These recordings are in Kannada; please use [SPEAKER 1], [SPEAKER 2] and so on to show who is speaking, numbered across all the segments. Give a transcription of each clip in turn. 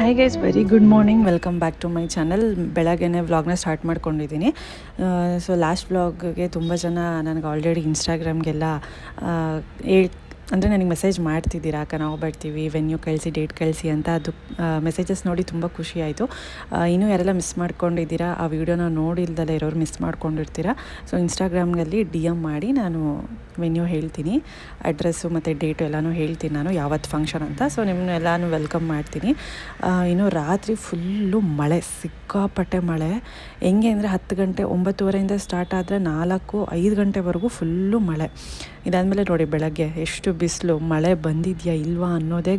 [SPEAKER 1] Hi guys, very good morning. Welcome back to my channel. ಬೆಳಗ್ಗೆನೇ ವ್ಲಾಗ್ನ ಸ್ಟಾರ್ಟ್ ಮಾಡ್ಕೊಂಡಿದ್ದೀನಿ. ಸೊ ಲಾಸ್ಟ್ ವ್ಲಾಗ್ಗೆ ತುಂಬ ಜನ ನನಗೆ ಆಲ್ರೆಡಿ ಇನ್ಸ್ಟಾಗ್ರಾಮ್ಗೆಲ್ಲ ಅಂದರೆ ನನಗೆ ಮೆಸೇಜ್ ಮಾಡ್ತಿದ್ದೀರಾ, ಅಕ್ಕ ನಾವು ಬರ್ತೀವಿ, ವೆನ್ಯೂ ಕಳಿಸಿ, ಡೇಟ್ ಕಳಿಸಿ ಅಂತ. ಅದು ಮೆಸೇಜಸ್ ನೋಡಿ ತುಂಬ ಖುಷಿ ಆಯಿತು. ಇನ್ನೂ ಯಾರೆಲ್ಲ ಮಿಸ್ ಮಾಡ್ಕೊಂಡಿದ್ದೀರಾ, ಆ ವಿಡಿಯೋನ ನೋಡಿಲ್ದಲ್ಲೇ ಇರೋರು ಮಿಸ್ ಮಾಡ್ಕೊಂಡಿರ್ತೀರಾ. ಸೊ ಇನ್ಸ್ಟಾಗ್ರಾಮ್ನಲ್ಲಿ ಡಿ ಎಮ್ ಮಾಡಿ ನಾನು ವೆನ್ಯೂ ಹೇಳ್ತೀನಿ, ಅಡ್ರೆಸ್ಸು ಮತ್ತು ಡೇಟು ಎಲ್ಲನೂ ಹೇಳ್ತೀನಿ, ನಾನು ಯಾವತ್ತು ಫಂಕ್ಷನ್ ಅಂತ. ಸೊ ನಿಮ್ಮನ್ನೆಲ್ಲನೂ ವೆಲ್ಕಮ್ ಮಾಡ್ತೀನಿ. ಇನ್ನು ರಾತ್ರಿ ಫುಲ್ಲು ಮಳೆ, ಸಿಕ್ಕಾಪಟ್ಟೆ ಮಳೆ. ಹೆಂಗೆ ಅಂದರೆ 10 ಗಂಟೆ 9:30 ಸ್ಟಾರ್ಟ್ ಆದರೆ 4-5 ಗಂಟೆವರೆಗೂ ಫುಲ್ಲು ಮಳೆ. ಇದಾದಮೇಲೆ ನೋಡಿ ಬೆಳಗ್ಗೆ ಎಷ್ಟು ಬಿಸಿಲು, ಮಳೆ ಬಂದಿದೆಯಾ ಇಲ್ವಾ ಅನ್ನೋದೇ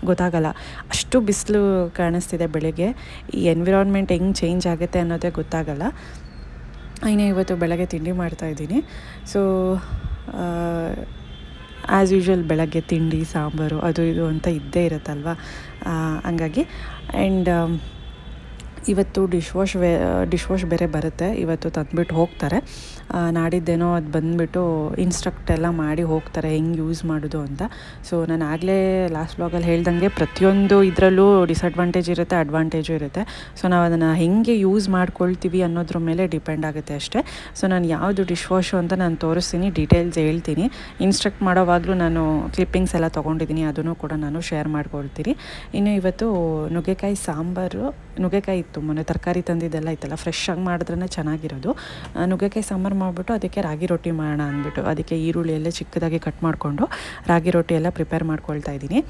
[SPEAKER 1] ಗೊತ್ತಾಗಲ್ಲ, ಅಷ್ಟು ಬಿಸಿಲು ಕಾಣಿಸ್ತಿದೆ ಬೆಳಗ್ಗೆ. ಈ ಎನ್ವಿರಾನ್ಮೆಂಟ್ ಹೆಂಗೆ ಚೇಂಜ್ ಆಗುತ್ತೆ ಅನ್ನೋದೇ ಗೊತ್ತಾಗಲ್ಲ. ಇನ್ನು ಇವತ್ತು ಬೆಳಗ್ಗೆ ತಿಂಡಿ ಮಾಡ್ತಾಯಿದ್ದೀನಿ. ಸೊ ಆ್ಯಸ್ ಯೂಶ್ವಲ್ ಬೆಳಗ್ಗೆ ತಿಂಡಿ ಸಾಂಬಾರು ಅದು ಇದು ಅಂತ ಇದ್ದೇ ಇರುತ್ತಲ್ವ. ಹಂಗಾಗಿ ಆ್ಯಂಡ್ ಇವತ್ತು ಡಿಶ್ ವಾಶ್ ಬೇರೆ ಬರುತ್ತೆ, ಇವತ್ತು ತಂದುಬಿಟ್ಟು ಹೋಗ್ತಾರೆ. ನಾಡಿದ್ದೇನೋ ಅದು ಬಂದುಬಿಟ್ಟು ಇನ್ಸ್ಟ್ರಕ್ಟ್ ಎಲ್ಲ ಮಾಡಿ ಹೋಗ್ತಾರೆ ಹೆಂಗೆ ಯೂಸ್ ಮಾಡೋದು ಅಂತ. ಸೊ ನಾನು ಆಗಲೇ ಲಾಸ್ಟ್ ವ್ಲಾಗಲ್ಲಿ ಹೇಳ್ದಂಗೆ ಪ್ರತಿಯೊಂದು ಇದರಲ್ಲೂ ಡಿಸಡ್ವಾಂಟೇಜ್ ಇರುತ್ತೆ, ಅಡ್ವಾಂಟೇಜು ಇರುತ್ತೆ. ಸೊ ನಾವು ಅದನ್ನು ಹೆಂಗೆ ಯೂಸ್ ಮಾಡ್ಕೊಳ್ತೀವಿ ಅನ್ನೋದ್ರ ಮೇಲೆ ಡಿಪೆಂಡ್ ಆಗುತ್ತೆ ಅಷ್ಟೇ. ಸೊ ನಾನು ಯಾವುದು ಡಿಶ್ ವಾಶು ಅಂತ ನಾನು ತೋರಿಸ್ತೀನಿ, ಡೀಟೇಲ್ಸ್ ಹೇಳ್ತೀನಿ. ಇನ್ಸ್ಟ್ರಕ್ಟ್ ಮಾಡೋವಾಗಲೂ ನಾನು ಕ್ಲಿಪ್ಪಿಂಗ್ಸ್ ಎಲ್ಲ ತೊಗೊಂಡಿದ್ದೀನಿ, ಅದನ್ನು ಕೂಡ ನಾನು ಶೇರ್ ಮಾಡ್ಕೊಳ್ತೀನಿ. ಇನ್ನು ಇವತ್ತು ನುಗ್ಗೆಕಾಯಿ ಸಾಂಬಾರು, ನುಗ್ಗೆಕಾಯಿ ಇತ್ತು ಮೊನ್ನೆ ತರಕಾರಿ ತಂದಿದ್ದೆಲ್ಲ ಇತ್ತಲ್ಲ, ಫ್ರೆಶ್ ಆಗಿ ಮಾಡಿದ್ರೇ ಚೆನ್ನಾಗಿರೋದು. ನುಗ್ಗೆಕಾಯಿ ಸಾಂಬಾರು ಮಾಡಿಬಿಟ್ಟು ಅದಕ್ಕೆ ರಾಗಿ ರೊಟ್ಟಿ ಮಾಡೋಣ ಅಂದ್ಬಿಟ್ಟು ಅದಕ್ಕೆ ಈರುಳ್ಳಿ ಎಲ್ಲ ಚಿಕ್ಕದಾಗಿ ಕಟ್ ಮಾಡಿಕೊಂಡು ರಾಗಿ ರೊಟ್ಟಿ ಎಲ್ಲ ಪ್ರಿಪೇರ್ ಮಾಡ್ಕೊಳ್ತಾ ಇದ್ದೀನಿ.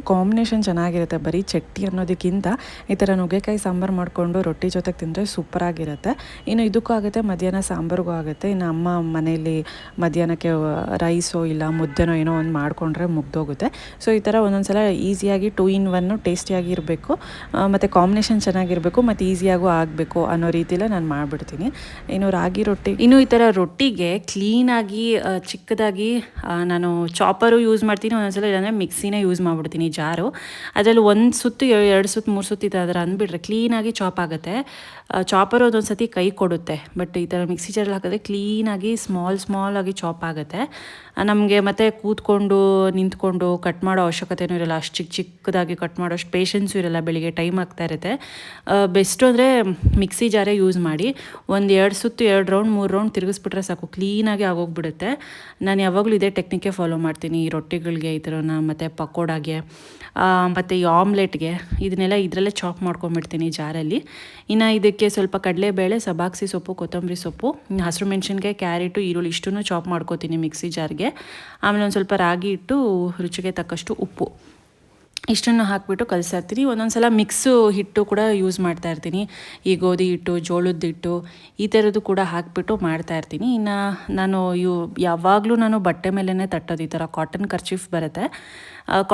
[SPEAKER 1] ಕಾಂಬಿನೇಷನ್ ಚೆನ್ನಾಗಿರುತ್ತೆ. ಬರೀ ಚಟ್ನಿ ಅನ್ನೋದಕ್ಕಿಂತ ಈ ಥರ ನುಗ್ಗೆಕಾಯಿ ಸಾಂಬಾರು ಮಾಡಿಕೊಂಡು ರೊಟ್ಟಿ ಜೊತೆಗೆ ತಿಂದರೆ ಸೂಪರಾಗಿರುತ್ತೆ. ಇನ್ನು ಇದಕ್ಕೂ ಆಗುತ್ತೆ, ಮಧ್ಯಾಹ್ನ ಸಾಂಬಾರಿಗೂ ಆಗುತ್ತೆ. ಇನ್ನು ಅಮ್ಮ ಮನೆಯಲ್ಲಿ ಮಧ್ಯಾಹ್ನಕ್ಕೆ ರೈಸೋ ಇಲ್ಲ ಮುದ್ದೆನೋ ಏನೋ ಒಂದು ಮಾಡಿಕೊಂಡ್ರೆ ಮುಗ್ದೋಗುತ್ತೆ. ಸೊ ಈ ಥರ ಒಂದೊಂದು ಸಲ ಈಸಿಯಾಗಿ 2 in 1 ಟೇಸ್ಟಿಯಾಗಿ ಇರಬೇಕು, ಮತ್ತು ಕಾಂಬಿನೇಷನ್ ಚೆನ್ನಾಗಿರಬೇಕು, ಮತ್ತು ಈಸಿಯಾಗೂ ಆಗಬೇಕು ಅನ್ನೋ ರೀತಿಯಲ್ಲೇ ನಾನು ಮಾಡಿಬಿಡ್ತೀನಿ. ಇನ್ನು ರಾಗಿ ರೊಟ್ಟಿ, ಇನ್ನು ಈ ಥರ ರೊಟ್ಟಿಗೆ ಕ್ಲೀನಾಗಿ ಚಿಕ್ಕದಾಗಿ ನಾನು ಚಾಪರು ಯೂಸ್ ಮಾಡ್ತೀನಿ, ಒಂದೊಂದ್ಸಲ ಇಲ್ಲಾಂದರೆ ಮಿಕ್ಸಿನೇ ಯೂಸ್ ಮಾಡಿಬಿಡ್ತೀನಿ, ಜಾರು. ಅದರಲ್ಲಿ 1 ಸುತ್ತು 2 ಸುತ್ತು 3 ಸುತ್ತು ಇದ್ದಾದ್ರೆ ಅಂದ್ಬಿಟ್ರೆ ಕ್ಲೀನಾಗಿ ಚಾಪ್ ಆಗುತ್ತೆ. ಚಾಪರು ಅದೊಂದು ಸತಿ ಕೈ ಕೊಡುತ್ತೆ, ಬಟ್ ಈ ಥರ ಮಿಕ್ಸಿ ಜಾರಲ್ಲಿ ಹಾಕಿದ್ರೆ ಕ್ಲೀನಾಗಿ ಸ್ಮಾಲ್ ಆಗಿ ಚಾಪ್ ಆಗುತ್ತೆ. ನಮಗೆ ಮತ್ತೆ ಕೂತ್ಕೊಂಡು ನಿಂತ್ಕೊಂಡು ಕಟ್ ಮಾಡೋ ಅವಶ್ಯಕತೆಯೂ ಇರಲ್ಲ, ಅಷ್ಟು ಚಿಕ್ಕದಾಗಿ ಕಟ್ ಮಾಡೋ ಅಷ್ಟು ಪೇಷನ್ಸು ಇರಲ್ಲ, ಬೆಳಿಗ್ಗೆ ಟೈಮ್ ಆಗ್ತಾ ಇರುತ್ತೆ. ಬೆಸ್ಟು ಅಂದರೆ ಮಿಕ್ಸಿ ಜಾರೇ ಯೂಸ್ ಮಾಡಿ. 1-2 ಸುತ್ತು 2 ರೌಂಡ್ 3 ರೌಂಡ್ ತಿರುಗಿಸ್ಬಿಟ್ರೆ ಸಾಕು, ಕ್ಲೀನಾಗಿ ಆಗೋಗ್ಬಿಡುತ್ತೆ. ನಾನು ಯಾವಾಗಲೂ ಇದೇ ಟೆಕ್ನಿಕ್ಕೆ ಫಾಲೋ ಮಾಡ್ತೀನಿ, ಈ ರೊಟ್ಟಿಗಳಿಗೆ ಈ ಥರನ, ಮತ್ತು ಪಕೋಡಾಗೆ, ಮತ್ತು ಈ ಆಮ್ಲೆಟ್ಗೆ ಇದನ್ನೆಲ್ಲ ಇದರಲ್ಲೇ ಚಾಪ್ ಮಾಡ್ಕೊಂಬಿಡ್ತೀನಿ ಜಾರಲ್ಲಿ. ಇನ್ನು ಇದಕ್ಕೆ ಸ್ವಲ್ಪ ಕಡಲೆಬೇಳೆ, ಸಬ್ಬಾಕ್ಸಿ ಸೊಪ್ಪು, ಕೊತ್ತಂಬರಿ ಸೊಪ್ಪು, ಹಸಿರು ಮೆಣಸಿನ್ಕಾಯಿ, ಕ್ಯಾರೆಟು, ಈರುಳ್ಳಿ ಇಷ್ಟನ್ನು ಚಾಪ್ ಮಾಡ್ಕೋತೀನಿ ಮಿಕ್ಸಿ ಜಾರ್ಗೆ. ಆಮೇಲೆ ಒಂದು ಸ್ವಲ್ಪ ರಾಗಿ ಹಿಟ್ಟು, ರುಚಿಗೆ ತಕ್ಕಷ್ಟು ಉಪ್ಪು, ಇಷ್ಟನ್ನು ಹಾಕಿಬಿಟ್ಟು ಕಲಿಸ್ತಾ ಇರ್ತೀನಿ. ಒಂದೊಂದು ಸಲ ಮಿಕ್ಸು ಹಿಟ್ಟು ಕೂಡ ಯೂಸ್ ಮಾಡ್ತಾ ಇರ್ತೀನಿ, ಈ ಗೋಧಿ ಹಿಟ್ಟು, ಜೋಳದ ಹಿಟ್ಟು, ಈ ಥರದ್ದು ಕೂಡ ಹಾಕಿಬಿಟ್ಟು ಮಾಡ್ತಾಯಿರ್ತೀನಿ. ಇನ್ನು ನಾನು ಯಾವಾಗಲೂ ನಾನು ಬಟ್ಟೆ ಮೇಲೇ ತಟ್ಟೋದು. ಈ ಥರ ಕಾಟನ್ ಕರ್ಚೀಫ್ ಬರುತ್ತೆ,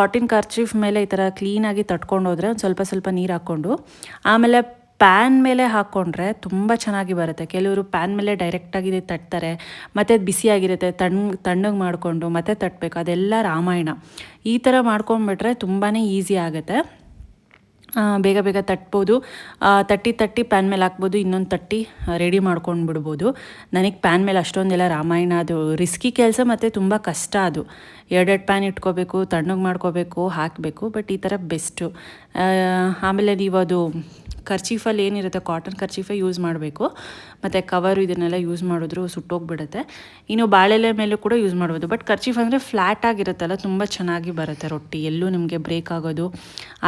[SPEAKER 1] ಕಾಟನ್ ಕರ್ಚೀಫ್ ಮೇಲೆ ಈ ಥರ ಕ್ಲೀನಾಗಿ ತಟ್ಕೊಂಡು ಹೋದರೆ ಒಂದು ಸ್ವಲ್ಪ ನೀರು ಹಾಕ್ಕೊಂಡು ಆಮೇಲೆ ಪ್ಯಾನ್ ಮೇಲೆ ಹಾಕ್ಕೊಂಡ್ರೆ ತುಂಬ ಚೆನ್ನಾಗಿ ಬರುತ್ತೆ. ಕೆಲವರು ಪ್ಯಾನ್ ಮೇಲೆ ಡೈರೆಕ್ಟಾಗಿ ತಟ್ತಾರೆ, ಮತ್ತು ಅದು ಬಿಸಿಯಾಗಿರುತ್ತೆ, ತಣ್ಣಗೆ ಮಾಡಿಕೊಂಡು ಮತ್ತೆ ತಟ್ಟಬೇಕು, ಅದೆಲ್ಲ ರಾಮಾಯಣ. ಈ ಥರ ಮಾಡ್ಕೊಂಡ್ಬಿಟ್ರೆ ತುಂಬಾ ಈಸಿ ಆಗುತ್ತೆ, ಬೇಗ ತಟ್ಬೋದು. ತಟ್ಟಿ ಪ್ಯಾನ್ ಮೇಲೆ ಹಾಕ್ಬೋದು, ಇನ್ನೊಂದು ತಟ್ಟಿ ರೆಡಿ ಮಾಡ್ಕೊಂಡು ಬಿಡ್ಬೋದು. ನನಗೆ ಪ್ಯಾನ್ ಮೇಲೆ ಅಷ್ಟೊಂದೆಲ್ಲ ರಾಮಾಯಣ, ಅದು ರಿಸ್ಕಿ ಕೆಲಸ ಮತ್ತು ತುಂಬ ಕಷ್ಟ. ಅದು 2 ಪ್ಯಾನ್ ಇಟ್ಕೋಬೇಕು, ತಣ್ಣಗೆ ಮಾಡ್ಕೋಬೇಕು, ಹಾಕಬೇಕು. ಬಟ್ ಈ ಥರ ಬೆಸ್ಟು. ಆಮೇಲೆ ನೀವು ಅದು ಕರ್ಚೀಫಲ್ಲಿ ಏನಿರುತ್ತೆ ಕಾಟನ್ ಕರ್ಚೀಫೇ ಯೂಸ್ ಮಾಡಬೇಕು, ಮತ್ತು ಕವರು ಇದನ್ನೆಲ್ಲ ಯೂಸ್ ಮಾಡಿದ್ರು ಸುಟ್ಟೋಗ್ಬಿಡುತ್ತೆ. ಇನ್ನು ಬಾಳೆಲೆ ಮೇಲೂ ಕೂಡ ಯೂಸ್ ಮಾಡ್ಬೋದು, ಬಟ್ ಕರ್ಚೀಫ್ ಅಂದರೆ ಫ್ಲ್ಯಾಟ್ ಆಗಿರುತ್ತಲ್ಲ, ತುಂಬ ಚೆನ್ನಾಗಿ ಬರುತ್ತೆ ರೊಟ್ಟಿ, ಎಲ್ಲೂ ನಿಮಗೆ ಬ್ರೇಕ್ ಆಗೋದು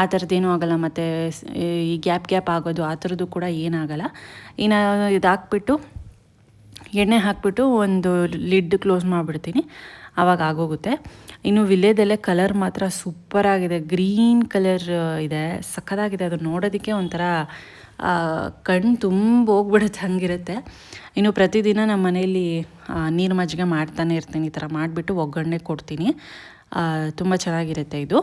[SPEAKER 1] ಆ ಥರದ್ದೇನೂ ಆಗೋಲ್ಲ, ಮತ್ತು ಈ ಗ್ಯಾಪ್ ಆಗೋದು ಆ ಥರದ್ದು ಕೂಡ ಏನಾಗಲ್ಲ. ಇನ್ನು ಇದಾಕ್ಬಿಟ್ಟು ಎಣ್ಣೆ ಹಾಕಿಬಿಟ್ಟು ಒಂದು ಲಿಡ್ ಕ್ಲೋಸ್ ಮಾಡಿಬಿಡ್ತೀನಿ, ಆವಾಗ ಆಗೋಗುತ್ತೆ. ಇನ್ನು ವಿಳ್ಯದೆಲೆ ಕಲರ್ ಮಾತ್ರ ಸೂಪರಾಗಿದೆ, ಗ್ರೀನ್ ಕಲರ್ ಇದೆ, ಸಖತ್ತಾಗಿದೆ. ಅದು ನೋಡೋದಕ್ಕೆ ಒಂಥರ ಕಣ್ಣು ತುಂಬ ಹೋಗ್ಬಿಡುತ್ತೆ, ಹಂಗಿರುತ್ತೆ. ಇನ್ನು ಪ್ರತಿದಿನ ನಮ್ಮ ಮನೆಯಲ್ಲಿ ನೀರು ಮಜ್ಜಿಗೆ ಮಾಡ್ತಾನೆ ಇರ್ತೀನಿ, ಈ ಥರ ಮಾಡಿಬಿಟ್ಟು ಒಗ್ಗರಣೆ ಕೊಡ್ತೀನಿ, ತುಂಬ ಚೆನ್ನಾಗಿರುತ್ತೆ ಇದು.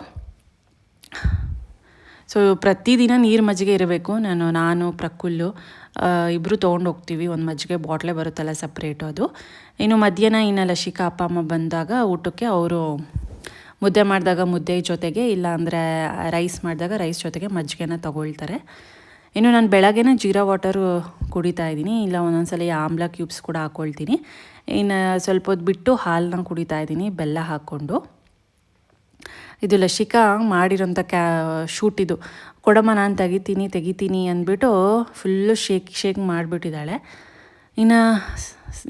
[SPEAKER 1] ಸೊ ಪ್ರತಿದಿನ ನೀರು ಮಜ್ಜಿಗೆ ಇರಬೇಕು. ನಾನು ಪ್ರಕುಲ್ಲು ಇಬ್ಬರು ತೊಗೊಂಡೋಗ್ತೀವಿ, ಒಂದು ಮಜ್ಜಿಗೆ ಬಾಟ್ಲೇ ಬರುತ್ತಲ್ಲ ಸಪ್ರೇಟು ಅದು. ಇನ್ನು ಮಧ್ಯಾಹ್ನ ಲಶಿಕಾ ಅಪ್ಪ ಅಮ್ಮ ಬಂದಾಗ ಊಟಕ್ಕೆ ಅವರು ಮುದ್ದೆ ಮಾಡಿದಾಗ ಮುದ್ದೆ ಜೊತೆಗೆ, ಇಲ್ಲ ಅಂದರೆ ರೈಸ್ ಮಾಡಿದಾಗ ರೈಸ್ ಜೊತೆಗೆ ಮಜ್ಜಿಗೆನ ತೊಗೊಳ್ತಾರೆ. ಇನ್ನು ನಾನು ಬೆಳಗ್ಗೆನೇ ಜೀರಾ ವಾಟರು ಕುಡಿತಾ ಇದ್ದೀನಿ, ಇಲ್ಲ ಒಂದೊಂದ್ಸಲ ಆಮ್ಲ ಕ್ಯೂಬ್ಸ್ ಕೂಡ ಹಾಕ್ಕೊಳ್ತೀನಿ. ಇನ್ನು ಸ್ವಲ್ಪ ಹೊತ್ತು ಬಿಟ್ಟು ಹಾಲನ್ನ ಕುಡಿತಾ ಇದ್ದೀನಿ ಬೆಲ್ಲ ಹಾಕ್ಕೊಂಡು. ಇದು ಲಶಿಕಾ ಮಾಡಿರೋಂಥ ಶೂಟ್ ಇದು. ಕೊಡಮ್ಮ ನಾನು ತೆಗಿತೀನಿ ಅಂದ್ಬಿಟ್ಟು ಫುಲ್ಲು ಶೇಕ್ ಮಾಡಿಬಿಟ್ಟಿದ್ದಾಳೆ. ಇನ್ನು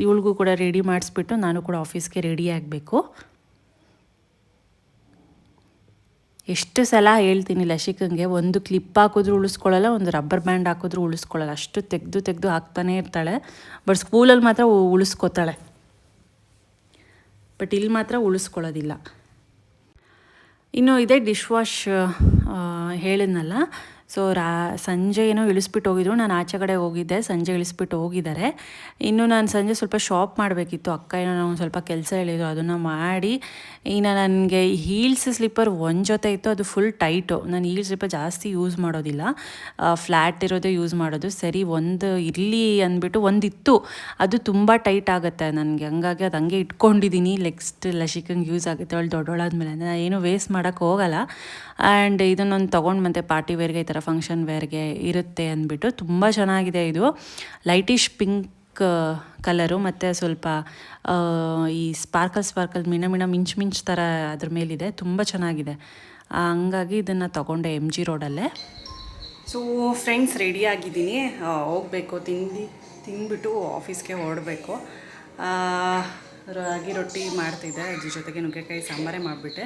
[SPEAKER 1] ಇವಳಿಗೂ ಕೂಡ ರೆಡಿ ಮಾಡಿಸ್ಬಿಟ್ಟು ನಾನು ಕೂಡ ಆಫೀಸ್ಗೆ ರೆಡಿ ಆಗಬೇಕು. ಎಷ್ಟು ಸಲ ಹೇಳ್ತೀನಿ ಲಶಿಕಂಗೆ, ಒಂದು ಕ್ಲಿಪ್ ಹಾಕಿದ್ರೂ ಉಳಿಸ್ಕೊಳ್ಳಲ್ಲ, ಒಂದು ರಬ್ಬರ್ ಬ್ಯಾಂಡ್ ಹಾಕಿದ್ರೂ ಉಳಿಸ್ಕೊಳ್ಳಲ್ಲ, ಅಷ್ಟು ತೆಗೆದು ಹಾಕ್ತಾನೆ ಇರ್ತಾಳೆ. ಬಟ್ ಸ್ಕೂಲಲ್ಲಿ ಮಾತ್ರ ಉಳಿಸ್ಕೊತಾಳೆ, ಬಟ್ ಇಲ್ಲಿ ಮಾತ್ರ ಉಳಿಸ್ಕೊಳ್ಳೋದಿಲ್ಲ. ಇನ್ನು ಇದೇ ಡಿಶ್ ವಾಶ್ ಹೇಳಿದ್ನಲ್ಲ, ಸೊ ಸಂಜೆ ಏನೋ ಇಳಿಸ್ಬಿಟ್ಟು ಹೋಗಿದ್ರು, ನಾನು ಆಚೆ ಕಡೆ ಹೋಗಿದ್ದೆ, ಸಂಜೆ ಇಳಿಸ್ಬಿಟ್ಟು ಹೋಗಿದ್ದಾರೆ. ಇನ್ನು ನಾನು ಸಂಜೆ ಸ್ವಲ್ಪ ಶಾಪ್ ಮಾಡಬೇಕಿತ್ತು, ಅಕ್ಕ ಏನೋ ಒಂದು ಸ್ವಲ್ಪ ಕೆಲಸ ಹೇಳಿದ್ರು, ಅದನ್ನು ಮಾಡಿ. ಇನ್ನು ನನಗೆ ಹೀಲ್ಸ್ ಸ್ಲಿಪ್ಪರ್ ಒಂದು ಜೊತೆ ಇತ್ತು, ಅದು ಫುಲ್ ಟೈಟು. ನಾನು ಹೀಲ್ಸ್ ಸ್ಲಿಪ್ಪರ್ ಜಾಸ್ತಿ ಯೂಸ್ ಮಾಡೋದಿಲ್ಲ, ಫ್ಲ್ಯಾಟ್ ಇರೋದೇ ಯೂಸ್ ಮಾಡೋದು. ಸರಿ ಒಂದು ಇರಲಿ ಅಂದ್ಬಿಟ್ಟು ಒಂದಿತ್ತು, ಅದು ತುಂಬ ಟೈಟ್ ಆಗುತ್ತೆ ನನಗೆ, ಹಂಗಾಗಿ ಅದು ಹಂಗೆ ಇಟ್ಕೊಂಡಿದ್ದೀನಿ. ನೆಕ್ಸ್ಟ್ ಲಶಿಕಂಗೆ ಯೂಸ್ ಆಗುತ್ತೆ, ಅವಳು ದೊಡ್ಡೋಳಾದ್ಮೇಲೆ ನಾನು ಏನು ವೇಸ್ಟ್ ಮಾಡೋಕ್ಕೆ ಹೋಗಲ್ಲ. ಆ್ಯಂಡ್ ಇದನ್ನೊಂದು ತೊಗೊಂಡು ಮತ್ತೆ ಪಾರ್ಟಿ ವೇರ್ಗೆ ಈ ಥರ ಫಂಕ್ಷನ್ ವೇರ್ಗೆ ಇರುತ್ತೆ ಅಂದ್ಬಿಟ್ಟು. ತುಂಬ ಚೆನ್ನಾಗಿದೆ ಇದು, ಲೈಟಿಶ್ ಪಿಂಕ್ ಕಲರು ಮತ್ತು ಸ್ವಲ್ಪ ಈ ಸ್ಪಾರ್ಕಲ್ ಮಿಂಚ್ ಥರ ಅದ್ರ ಮೇಲಿದೆ, ತುಂಬ ಚೆನ್ನಾಗಿದೆ. ಹಂಗಾಗಿ ಇದನ್ನು ತೊಗೊಂಡೆ MG ರೋಡಲ್ಲೇ. ಸೊ ಫ್ರೆಂಡ್ಸ್, ರೆಡಿಯಾಗಿದ್ದೀನಿ, ಹೋಗಬೇಕು, ತಿಂದ್ಬಿಟ್ಟು ಆಫೀಸ್ಗೆ ಹೊರಡಬೇಕು. ರಾಗಿ ರೊಟ್ಟಿ ಮಾಡ್ತಿದ್ದೆ, ಅದ್ರ ಜೊತೆಗೆ ನುಗ್ಗೆಕಾಯಿ ಸಾಂಬಾರೇ ಮಾಡಿಬಿಟ್ಟೆ.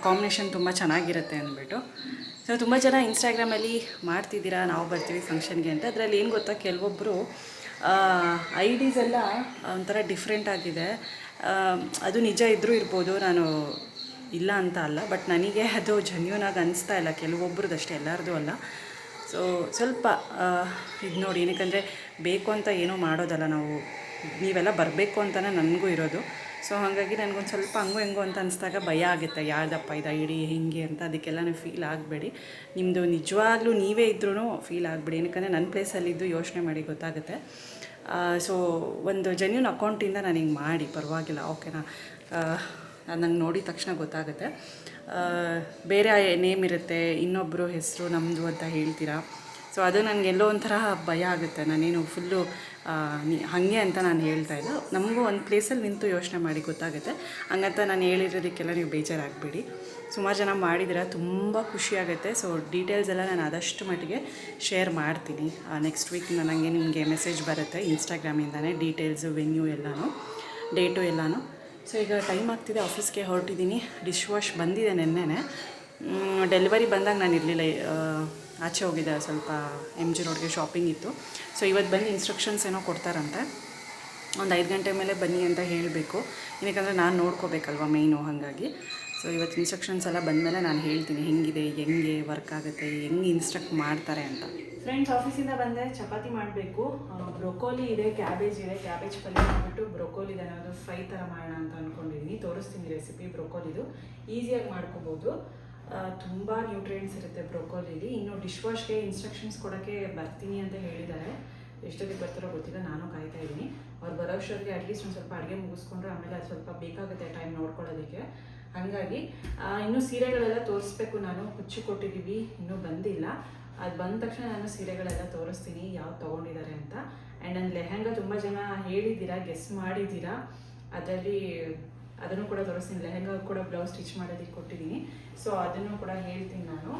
[SPEAKER 1] ಕಾಂಬಿನೇಷನ್ ತುಂಬ ಚೆನ್ನಾಗಿರುತ್ತೆ ಅಂದ್ಬಿಟ್ಟು. ಸೊ ತುಂಬ ಜನ ಇನ್ಸ್ಟಾಗ್ರಾಮಲ್ಲಿ ಮಾಡ್ತಿದ್ದೀರಾ, ನಾವು ಬರ್ತೀವಿ ಫಂಕ್ಷನ್ಗೆ ಅಂತ. ಅದರಲ್ಲಿ ಏನು ಗೊತ್ತಾ, ಕೆಲವೊಬ್ಬರು ಐಡೀಸ್ ಎಲ್ಲ ಒಂಥರ ಡಿಫ್ರೆಂಟ್ ಆಗಿದೆ. ಅದು ನಿಜ ಇದ್ದರೂ ಇರ್ಬೋದು, ನಾನು ಇಲ್ಲ ಅಂತ ಅಲ್ಲ, ಬಟ್ ನನಗೆ ಅದು ಜೆನ್ಯೂನಾಗಿ ಅನಿಸ್ತಾ ಇಲ್ಲ, ಕೆಲವೊಬ್ರದ್ದಷ್ಟೇ, ಎಲ್ಲರದು ಅಲ್ಲ. ಸೊ ಸ್ವಲ್ಪ ಇದು ನೋಡಿ, ಏನಕ್ಕಂದರೆ ಬೇಕು ಅಂತ ಏನೂ ಮಾಡೋದಲ್ಲ ನಾವು, ನೀವೆಲ್ಲ ಬರಬೇಕು ಅಂತಲೇ ನನಗೂ ಇರೋದು. ಸೊ ಹಾಗಾಗಿ ನನಗೊಂದು ಸ್ವಲ್ಪ ಹಂಗೋ ಹೆಂಗೋ ಅಂತ ಅನಿಸ್ದಾಗ ಭಯ ಆಗುತ್ತೆ, ಯಾವುದಪ್ಪ ಇದು ಐಡಿ ಹಿಂಗೆ ಅಂತ. ಅದಕ್ಕೆಲ್ಲ ನೀವು ಫೀಲ್ ಆಗಬೇಡಿ, ನಿಮ್ಮದು ನಿಜವಾಗ್ಲೂ ನೀವೇ ಇದ್ರೂ ಫೀಲ್ ಆಗಬೇಡಿ, ಏನಕ್ಕಂದರೆ ನನ್ನ ಪ್ಲೇಸಲ್ಲಿದ್ದು ಯೋಚನೆ ಮಾಡಿ ಗೊತ್ತಾಗುತ್ತೆ. ಸೊ ಒಂದು ಜೆನ್ಯೂನ್ ಅಕೌಂಟಿಂದ ನಾನು ಹಿಂಗೆ ಮಾಡಿ ಪರವಾಗಿಲ್ಲ, ಓಕೆನಾ. ಅದು ನಂಗೆ ನೋಡಿದ ತಕ್ಷಣ ಗೊತ್ತಾಗುತ್ತೆ. ಬೇರೆ ನೇಮ್ ಇರುತ್ತೆ, ಇನ್ನೊಬ್ಬರು ಹೆಸರು ನಮ್ಮದು ಅಂತ ಹೇಳ್ತೀರಾ. ಸೊ ಅದು ನನಗೆಲ್ಲೋ ಒಂಥರ ಭಯ ಆಗುತ್ತೆ. ನಾನೇನು ಫುಲ್ಲು ಹಾಗೆ ಅಂತ ನಾನು ಹೇಳ್ತಾ ಇಲ್ಲ, ನಮಗೂ ಒಂದು ಪ್ಲೇಸಲ್ಲಿ ನಿಂತು ಯೋಚನೆ ಮಾಡಿ ಗೊತ್ತಾಗುತ್ತೆ. ಹಂಗಂತ ನಾನು ಹೇಳಿರೋದಕ್ಕೆಲ್ಲ ನೀವು ಬೇಜಾರಾಗಬೇಡಿ. ಸುಮಾರು ಜನ ಮಾಡಿದ್ರೆ ತುಂಬ ಖುಷಿಯಾಗುತ್ತೆ. ಸೊ ಡೀಟೇಲ್ಸ್ ಎಲ್ಲ ನಾನು ಆದಷ್ಟು ಮಟ್ಟಿಗೆ ಶೇರ್ ಮಾಡ್ತೀನಿ. ನೆಕ್ಸ್ಟ್ ವೀಕ್ ನನಗೆ ನಿಮಗೆ ಮೆಸೇಜ್ ಬರುತ್ತೆ ಇನ್ಸ್ಟಾಗ್ರಾಮಿಂದನೇ, ಡೀಟೇಲ್ಸು, ವೆನ್ಯೂ ಎಲ್ಲನೂ, ಡೇಟು ಎಲ್ಲನೂ. ಸೊ ಈಗ ಟೈಮ್ ಆಗ್ತಿದೆ, ಆಫೀಸ್ಗೆ ಹೊರಟಿದ್ದೀನಿ. ಡಿಶ್ ವಾಶ್ ಬಂದಿದೆ ನೆನ್ನೆನೇ, ಡೆಲಿವರಿ ಬಂದಾಗ ನಾನು ಇರಲಿಲ್ಲ, ಆಚೆ ಹೋಗಿದ್ದೆ, ಸ್ವಲ್ಪ MG ರೋಡ್ಗೆ ಶಾಪಿಂಗ್ ಇತ್ತು. ಸೊ ಇವತ್ತು ಬಂದು ಇನ್ಸ್ಟ್ರಕ್ಷನ್ಸ್ ಏನೋ ಕೊಡ್ತಾರಂತೆ, ಒಂದು 5 ಗಂಟೆ ಮೇಲೆ ಬನ್ನಿ ಅಂತ ಹೇಳಬೇಕು, ಏನಕ್ಕಂದರೆ ನಾನು ನೋಡ್ಕೋಬೇಕಲ್ವ ಮೇಯ್ನು. ಹಾಗಾಗಿ ಸೊ ಇವತ್ತು ಇನ್ಸ್ಟ್ರಕ್ಷನ್ಸ್ ಎಲ್ಲ ಬಂದಮೇಲೆ ನಾನು ಹೇಳ್ತೀನಿ ಹೆಂಗಿದೆ, ಹೆಂಗೆ ವರ್ಕ್ ಆಗುತ್ತೆ, ಹೆಂಗೆ ಇನ್ಸ್ಟ್ರಕ್ಟ್ ಮಾಡ್ತಾರೆ ಅಂತ. ಫ್ರೆಂಡ್ಸ್, ಆಫೀಸಿಂದ ಬಂದೆ, ಚಪಾತಿ ಮಾಡಬೇಕು. ಬ್ರೊಕೋಲಿ ಇದೆ, ಕ್ಯಾಬೇಜ್ ಇದೆ, ಕ್ಯಾಬೇಜ್ ಪಲ್ಯ ಮಾಡಿಬಿಟ್ಟು ಬ್ರೊಕೋಲಿದೆ, ನಾನು ಫ್ರೈ ಥರ ಮಾಡೋಣ ಅಂತ ಅಂದ್ಕೊಂಡಿದ್ದೀನಿ. ತೋರಿಸ್ತೀನಿ ರೆಸಿಪಿ. ಬ್ರೊಕೋಲಿದು ಈಸಿಯಾಗಿ ಮಾಡ್ಕೋಬೋದು, ತುಂಬ ನ್ಯೂಟ್ರಿಯೆಂಟ್ಸ್ ಇರುತ್ತೆ ಬ್ರೊಕೋಲಿಲಿ. ಇನ್ನು ಡಿಶ್ ವಾಶ್ಗೆ ಇನ್ಸ್ಟ್ರಕ್ಷನ್ಸ್ ಕೊಡೋಕ್ಕೆ ಬರ್ತೀನಿ ಅಂತ ಹೇಳಿದ್ದಾರೆ, ಎಷ್ಟೊತ್ತಿಗೆ ಬರ್ತಾರೋ ಗೊತ್ತಿಲ್ಲ, ನಾನು ಕಾಯ್ತಾ ಇದ್ದೀನಿ. ಅವ್ರು ಬರೋ ಅಷ್ಟೊತ್ತಿಗೆ ಅಟ್ಲೀಸ್ಟ್ ಒಂದು ಸ್ವಲ್ಪ ಅಡುಗೆ ಮುಗಿಸ್ಕೊಂಡ್ರೆ ಆಮೇಲೆ ಅದು ಸ್ವಲ್ಪ ಬೇಕಾಗುತ್ತೆ ಟೈಮ್ ನೋಡ್ಕೊಳ್ಳೋದಕ್ಕೆ. ಹಾಗಾಗಿ ಇನ್ನೂ ಸೀರೆಗಳೆಲ್ಲ ತೋರಿಸ್ಬೇಕು, ನಾನು ಹುಚ್ಚಿ ಕೊಟ್ಟಿದ್ದೀವಿ, ಇನ್ನೂ ಬಂದಿಲ್ಲ. ಅದು ಬಂದ ತಕ್ಷಣ ನಾನು ಸೀರೆಗಳೆಲ್ಲ ತೋರಿಸ್ತೀನಿ ಯಾವ್ದು ತೊಗೊಂಡಿದ್ದಾರೆ ಅಂತ. ಆ್ಯಂಡ್ ನನ್ನ ಲೆಹಂಗಾ ತುಂಬ ಜನ ಹೇಳಿದ್ದೀರಾ, ಗೆಸ್ ಮಾಡಿದ್ದೀರಾ, ಅದರಲ್ಲಿ ಅದನ್ನು ಕೂಡ ತೋರಿಸ್ತೀನಿ. ಲೆಹಂಗಾ ಕೂಡ ಬ್ಲೌಸ್ ಸ್ಟಿಚ್ ಮಾಡೋದಕ್ಕೆ ಕೊಟ್ಟಿದ್ದೀನಿ, ಸೊ ಅದನ್ನು ಕೂಡ ಹೇಳ್ತೀನಿ ನಾನು.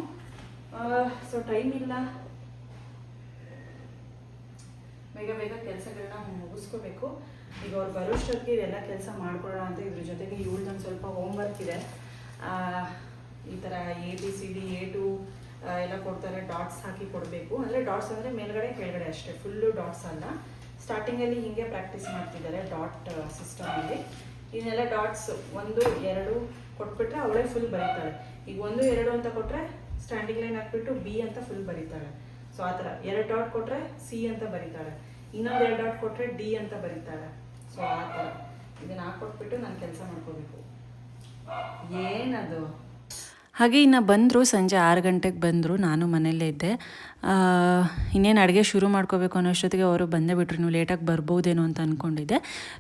[SPEAKER 1] ಸೊ ಟೈಮ್ ಇಲ್ಲ, ಬೇಗ ಕೆಲಸಗಳನ್ನ ಮುಗಿಸ್ಕೋಬೇಕು. ಈಗ ಅವ್ರು ಬರೋಷ್ಟೊತ್ತಿಗೆ ಇದೆಲ್ಲ ಕೆಲಸ ಮಾಡ್ಕೊಳ್ಳೋಣ ಅಂತ. ಇದ್ರ ಜೊತೆಗೆ ಇವಳ್ದೊಂದು ಸ್ವಲ್ಪ ಹೋಮ್ವರ್ಕ್ ಇದೆ, ಈ ಥರ ABCD A2 ಎಲ್ಲ ಕೊಡ್ತಾರೆ, ಡಾಟ್ಸ್ ಹಾಕಿ ಕೊಡಬೇಕು. ಅಂದರೆ ಡಾಟ್ಸ್ ಅಂದರೆ ಮೇಲ್ಗಡೆ ಕೆಳಗಡೆ ಅಷ್ಟೇ, ಫುಲ್ಲು ಡಾಟ್ಸ್ ಅಲ್ಲ. ಸ್ಟಾರ್ಟಿಂಗಲ್ಲಿ ಹೀಗೆ ಪ್ರಾಕ್ಟೀಸ್ ಮಾಡ್ತಿದ್ದಾರೆ ಡಾಟ್ ಸಿಸ್ಟಮಲ್ಲಿ. ಇದನ್ನೆಲ್ಲ ಡಾಟ್ಸ್ 1 2 ಕೊಟ್ಬಿಟ್ರೆ ಅವಳೇ ಫುಲ್ ಬರೀತಾಳೆ. ಈಗ 1 2 ಅಂತ ಕೊಟ್ಟರೆ ಸ್ಟ್ಯಾಂಡಿಂಗ್ ಲೈನ್ ಹಾಕ್ಬಿಟ್ಟು B ಅಂತ ಫುಲ್ ಬರೀತಾಳೆ. ಸೊ ಆ ಥರ 2 ಡಾಟ್ ಕೊಟ್ಟರೆ C ಅಂತ ಬರೀತಾಳೆ, ಇನ್ನೊಂದು 2 ಡಾಟ್ ಕೊಟ್ಟರೆ D ಅಂತ ಬರೀತಾಳೆ. ಸೊ ಆ ಥರ ಇದನ್ನು ಹಾಕ್ಕೊಟ್ಬಿಟ್ಟು ನಾನು ಕೆಲಸ ಮಾಡ್ಕೋಬೇಕು. ಏನದು ಹಾಗೆ ಇನ್ನು ಬಂದರು, ಸಂಜೆ 6 ಗಂಟೆಗೆ ಬಂದರು. ನಾನು ಮನೆಯಲ್ಲೇ ಇದ್ದೆ. ಇನ್ನೇನು ಅಡುಗೆ ಶುರು ಮಾಡ್ಕೋಬೇಕು ಅನ್ನೋಷ್ಟೊತ್ತಿಗೆ ಅವರು ಬಂದೇ ಬಿಟ್ಟರು. ನೀವು ಲೇಟಾಗಿ ಬರ್ಬೋದೇನೋ ಅಂತ ಅಂದ್ಕೊಂಡಿದ್ದೆ.